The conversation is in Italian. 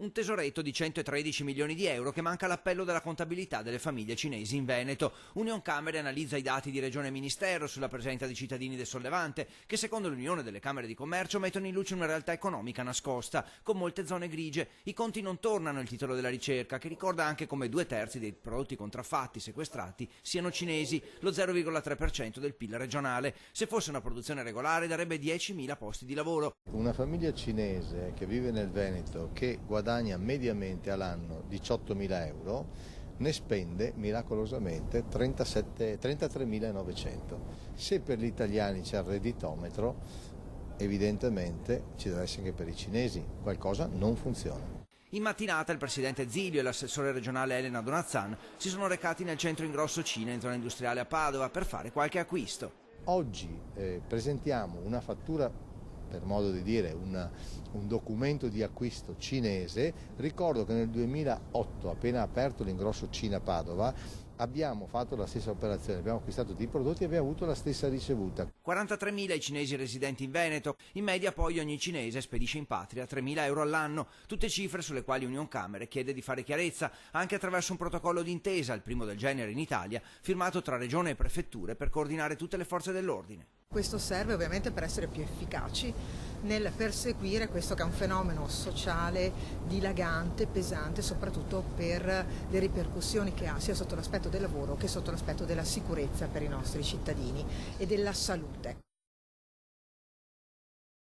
Un tesoretto di 113 milioni di euro che manca all'appello della contabilità delle famiglie cinesi in Veneto. Unioncamere analizza i dati di Regione e Ministero sulla presenza di cittadini del Sollevante che secondo l'Unione delle Camere di Commercio mettono in luce una realtà economica nascosta, con molte zone grigie. I conti non tornano, il titolo della ricerca, che ricorda anche come 2/3 dei prodotti contraffatti sequestrati siano cinesi, lo 0,3% del PIL regionale. Se fosse una produzione regolare darebbe 10.000 posti di lavoro. Una famiglia cinese che vive nel Veneto, che guadagna mediamente all'anno 18.000 euro, ne spende miracolosamente 33.900. Se per gli italiani c'è il redditometro, evidentemente ci deve essere anche per i cinesi, qualcosa non funziona. In mattinata il presidente Zilio e l'assessore regionale Elena Donazzan si sono recati nel centro Ingrosso Cina in zona industriale a Padova per fare qualche acquisto. Oggi presentiamo una fattura, per modo di dire, un documento di acquisto cinese. Ricordo che nel 2008, appena aperto l'Ingrosso Cina Padova, abbiamo fatto la stessa operazione, abbiamo acquistato dei prodotti e abbiamo avuto la stessa ricevuta. 43.000 i cinesi residenti in Veneto, in media poi ogni cinese spedisce in patria 3.000 euro all'anno, tutte cifre sulle quali Unioncamere chiede di fare chiarezza, anche attraverso un protocollo d'intesa, il primo del genere in Italia, firmato tra regione e prefetture per coordinare tutte le forze dell'ordine. Questo serve ovviamente per essere più efficaci nel perseguire questo che è un fenomeno sociale dilagante, pesante, soprattutto per le ripercussioni che ha sia sotto l'aspetto del lavoro che sotto l'aspetto della sicurezza per i nostri cittadini e della salute.